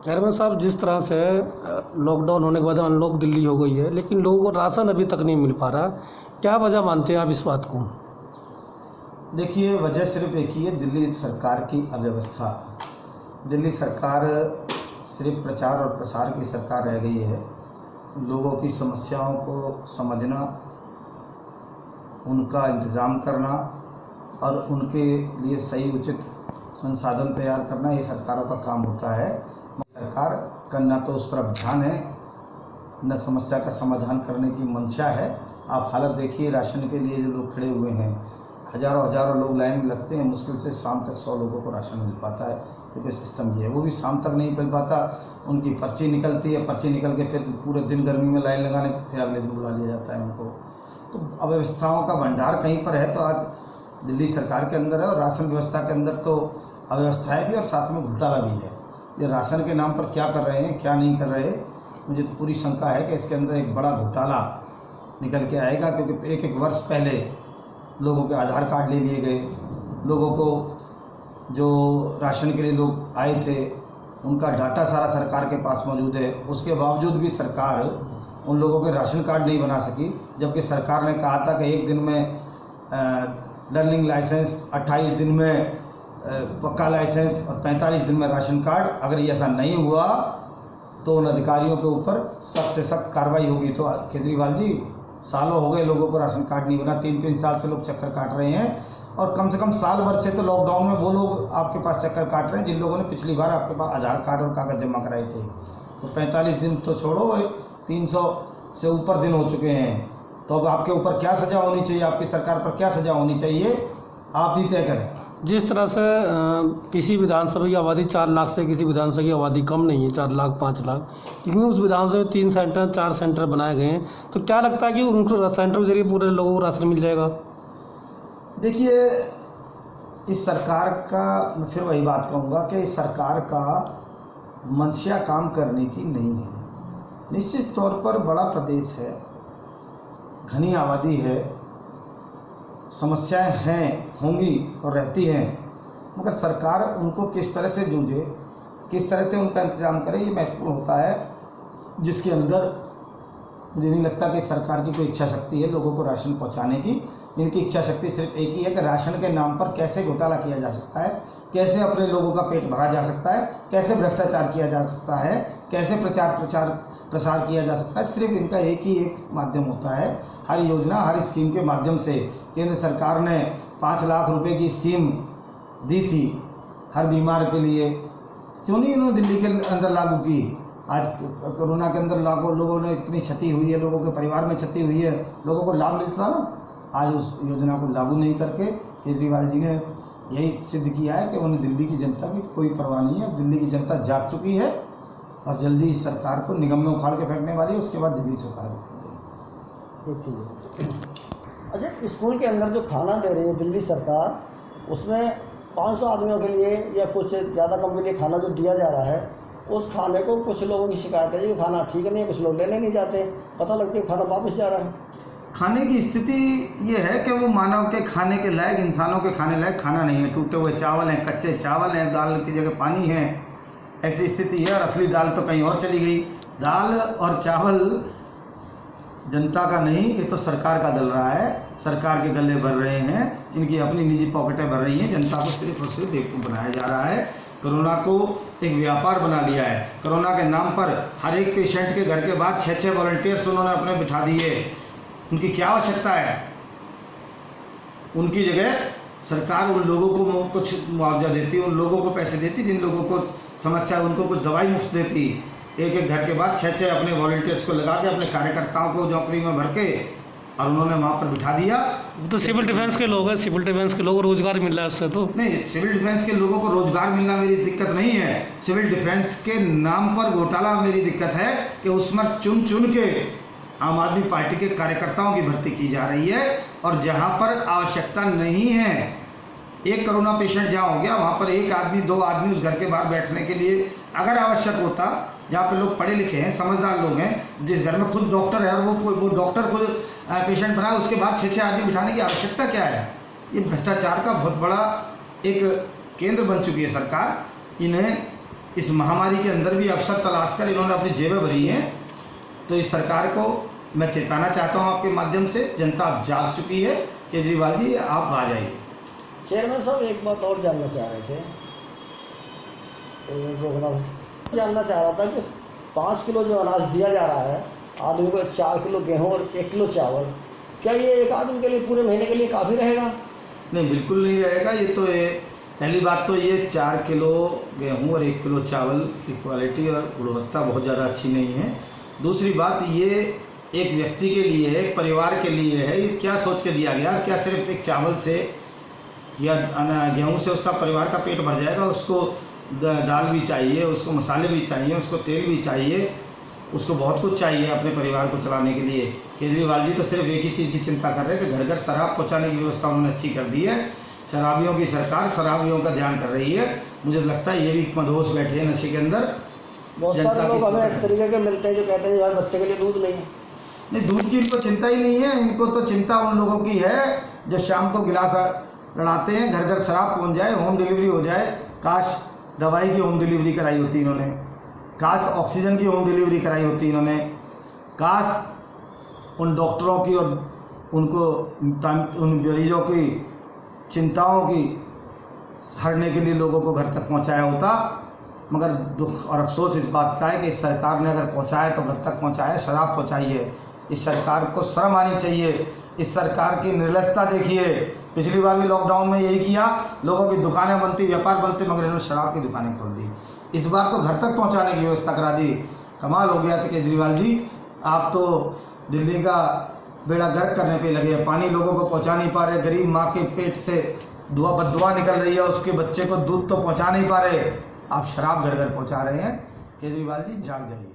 Chairman साहब, जिस तरह से लॉकडाउन होने के बाद अनलॉक दिल्ली हो गई है, लेकिन लोगों को राशन अभी तक नहीं मिल पा रहा, क्या वजह मानते हैं आप इस बात को? देखिए, वजह सिर्फ एक ही है, दिल्ली सरकार की अव्यवस्था। दिल्ली सरकार सिर्फ प्रचार और प्रसार की सरकार रह गई है। लोगों की समस्याओं को समझना, उनका इंतज़ाम करना और उनके लिए सही उचित संसाधन तैयार करना, ये सरकारों का काम होता है। सरकार का न तो उस तरफ ध्यान है, न समस्या का समाधान करने की मंशा है। आप हालत देखिए, राशन के लिए जो लोग खड़े हुए हैं, हज़ारों लोग लाइन में लगते हैं, मुश्किल से शाम तक 100 लोगों को राशन मिल पाता है, क्योंकि सिस्टम ये है। वो भी शाम तक नहीं मिल पाता, उनकी पर्ची निकलती है, पर्ची निकल के फिर पूरे दिन गर्मी में लाइन लगाने के फिर अगले दिन बुला लिया जाता है उनको। तो अव्यवस्थाओं का भंडार कहीं पर है तो आज दिल्ली सरकार के अंदर है, और राशन व्यवस्था के अंदर तो अव्यवस्थाएँ भी और साथ में घोटाला भी है। ये राशन के नाम पर क्या कर रहे हैं, क्या नहीं कर रहे, मुझे तो पूरी शंका है कि इसके अंदर एक बड़ा घोटाला निकल के आएगा, क्योंकि एक वर्ष पहले लोगों के आधार कार्ड ले लिए गए, लोगों को जो राशन के लिए लोग आए थे उनका डाटा सारा सरकार के पास मौजूद है। उसके बावजूद भी सरकार उन लोगों के राशन कार्ड नहीं बना सकी, जबकि सरकार ने कहा था कि 1 दिन में लर्निंग लाइसेंस, 28 दिन में पक्का लाइसेंस और 45 दिन में राशन कार्ड। अगर ये ऐसा नहीं हुआ तो उन अधिकारियों के ऊपर सख्त से सख्त कार्रवाई होगी। तो केजरीवाल जी, सालों हो गए लोगों को राशन कार्ड नहीं बना, 3-3 साल से लोग चक्कर काट रहे हैं, और कम से कम साल भर से तो लॉकडाउन में वो लोग आपके पास चक्कर काट रहे हैं जिन लोगों ने पिछली बार आपके पास आधार कार्ड और कागज़ जमा कराए थे। तो 45 दिन तो छोड़ो, 300 से ऊपर दिन हो चुके हैं। तो अब आपके ऊपर क्या सज़ा होनी चाहिए, आपकी सरकार पर क्या सज़ा होनी चाहिए, आप ही तय करें। जिस तरह से किसी विधानसभा की आबादी 4 लाख से किसी विधानसभा की आबादी कम नहीं है, 4 लाख 5 लाख, लेकिन उस विधानसभा में 3 सेंटर 4 सेंटर बनाए गए हैं, तो क्या लगता है कि उनको सेंटर के जरिए पूरे लोगों को राशन मिल जाएगा? देखिए, इस सरकार का, मैं फिर वही बात कहूँगा कि इस सरकार का मंशा काम करने की नहीं है। निश्चित तौर पर बड़ा प्रदेश है, घनी आबादी है, समस्याएं हैं, होंगी और रहती हैं, मगर सरकार उनको किस तरह से जूझे, किस तरह से उनका इंतज़ाम करे, ये महत्वपूर्ण होता है। जिसके अंदर मुझे नहीं लगता कि सरकार की कोई इच्छा शक्ति है लोगों को राशन पहुंचाने की। इनकी इच्छा शक्ति सिर्फ एक ही है कि राशन के नाम पर कैसे घोटाला किया जा सकता है, कैसे अपने लोगों का पेट भरा जा सकता है, कैसे भ्रष्टाचार किया जा सकता है, कैसे प्रसार किया जा सकता है। सिर्फ इनका एक ही एक माध्यम होता है। हर योजना, हर स्कीम के माध्यम से, केंद्र सरकार ने 5 लाख रुपए की स्कीम दी थी हर बीमार के लिए, क्यों नहीं इन्होंने दिल्ली के अंदर लागू की? आज कोरोना के अंदर लाखों लोगों ने इतनी क्षति हुई है, लोगों के परिवार में क्षति हुई है, लोगों को लाभ मिलता ना। आज उस योजना को लागू नहीं करके केजरीवाल जी ने यही सिद्ध किया है कि उन्हें दिल्ली की जनता की कोई परवाह नहीं है। दिल्ली की जनता जाग चुकी है और जल्दी इस सरकार को निगम में उखाड़ के फेंकने वाली है, उसके बाद दिल्ली से उखाड़ के फेंक देगी। अच्छा, स्कूल के अंदर जो खाना दे रही है दिल्ली सरकार, उसमें 500 आदमियों के लिए या कुछ ज़्यादा कम के लिए खाना जो दिया जा रहा है, उस खाने को कुछ लोगों की शिकायत है कि खाना ठीक नहीं है, कुछ लोग लेने नहीं जाते, पता लगता है खाना वापस जा रहा है। खाने की स्थिति ये है कि वो मानव के खाने के लायक, इंसानों के खाने लायक खाना नहीं है। टूटे हुए चावल हैं, कच्चे चावल हैं, दाल की जगह पानी है, ऐसी स्थिति है। और असली दाल तो कहीं और चली गई। दाल और चावल जनता का नहीं, ये तो सरकार का दल रहा है। सरकार के गले भर रहे हैं, इनकी अपनी निजी पॉकेटें भर रही हैं। जनता को सिर्फ और सिर्फ बेवकूफ़ बनाया जा रहा है। कोरोना को एक व्यापार बना लिया है। कोरोना के नाम पर हर एक पेशेंट के घर के बाद 6-6 वॉलंटियर्स उन्होंने अपने बिठा दिए। उनकी क्या आवश्यकता है? उनकी जगह सरकार उन लोगों को कुछ मुआवजा देती, उन लोगों को पैसे देती जिन लोगों को समस्या है, उनको कुछ दवाई मुफ्त देती। एक घर के बाद 6-6 अपने वॉलंटियर्स को लगा के, अपने कार्यकर्ताओं को नौकरी में भर के, और उन्होंने वहाँ पर बिठा दिया। तो सिविल डिफेंस के लोग हैं, सिविल डिफेंस के लोगों को रोजगार मिल रहा है उससे। तो नहीं, सिविल डिफेंस के लोगों को रोजगार मिलना मेरी दिक्कत नहीं है। सिविल डिफेंस के नाम पर घोटाला मेरी दिक्कत है कि उसमें चुन चुन के आम आदमी पार्टी के कार्यकर्ताओं की भर्ती की जा रही है, और जहाँ पर आवश्यकता नहीं है, एक कोरोना पेशेंट जहाँ हो गया वहाँ पर 1 आदमी 2 आदमी उस घर के बाहर बैठने के लिए अगर आवश्यक होता, जहाँ पे लोग पढ़े लिखे हैं, समझदार लोग हैं, जिस घर में खुद डॉक्टर है और वो डॉक्टर खुद पेशेंट बनाए, उसके बाद 6-6 आदमी बिठाने की आवश्यकता क्या है? ये भ्रष्टाचार का बहुत बड़ा एक केंद्र बन चुकी है सरकार। इन्हें इस महामारी के अंदर भी अवसर तलाश कर इन्होंने अपनी जेबें भरी हैं। तो इस सरकार को मैं चेताना चाहता हूं आपके माध्यम से, जनता अब जाग चुकी है। केजरीवाल जी आप आ जाइए। चेयरमैन साहब एक बात और जानना चाह रहे थे, जानना चाह रहा था कि 5 किलो जो अनाज दिया जा रहा है आदमी को, 4 किलो गेहूँ और 1 किलो चावल, क्या ये एक आदमी के लिए पूरे महीने के लिए काफ़ी रहेगा? नहीं, बिल्कुल नहीं रहेगा। ये तो पहली बात तो ये 4 किलो गेहूँ और 1 किलो चावल की क्वालिटी और गुणवत्ता बहुत ज़्यादा अच्छी नहीं है। दूसरी बात, ये एक व्यक्ति के लिए है, एक परिवार के लिए है। ये क्या सोच के दिया गया? क्या सिर्फ एक चावल से या गेहूँ से उसका परिवार का पेट भर जाएगा? उसको दाल भी चाहिए, उसको मसाले भी चाहिए, उसको तेल भी चाहिए, उसको बहुत कुछ चाहिए अपने परिवार को चलाने के लिए। केजरीवाल जी तो सिर्फ एक ही चीज़ की चिंता कर रहे हैं कि घर घर शराब पहुँचाने की व्यवस्था उन्होंने अच्छी कर दी है। शराबियों की सरकार शराबियों का ध्यान कर रही है। मुझे लगता है ये भी मदहोश बैठे हैं नशे के अंदर। बहुत सारे लोग हमें इस तरीके के मिलते हैं जो कहते हैं यार बच्चे के लिए दूध नहीं है। नहीं, दूध की इनको चिंता ही नहीं है। इनको तो चिंता उन लोगों की है जो शाम को गिलास लड़ाते हैं, घर घर शराब पहुँच जाए, होम डिलीवरी हो जाए। काश दवाई की होम डिलीवरी कराई होती इन्होंने, काश ऑक्सीजन की होम डिलीवरी कराई होती इन्होंने, काश उन डॉक्टरों की और उन मरीजों की चिंताओं की हरने के लिए लोगों को घर तक पहुंचाया होता। मगर दुख और अफसोस इस बात का है कि इस सरकार ने अगर पहुंचाया तो घर तक पहुंचाया, शराब पहुंचाई है। इस सरकार को शर्म आनी चाहिए। इस सरकार की निर्लजता देखिए। पिछली बार भी लॉकडाउन में यही किया, लोगों की दुकानें बनती, व्यापार बनते, मगर इन्होंने शराब की दुकानें खोल दी। इस बार तो घर तक पहुंचाने की व्यवस्था करा दी। कमाल हो गया था केजरीवाल जी, आप तो दिल्ली का बेड़ा गर्क करने पे लगे हैं। पानी लोगों को पहुंचा नहीं पा रहे, गरीब माँ के पेट से बददुआ निकल रही है, उसके बच्चे को दूध तो पहुंचा नहीं पा रहे, आप शराब घर घर पहुंचा रहे हैं। केजरीवाल जी जाग जाइए।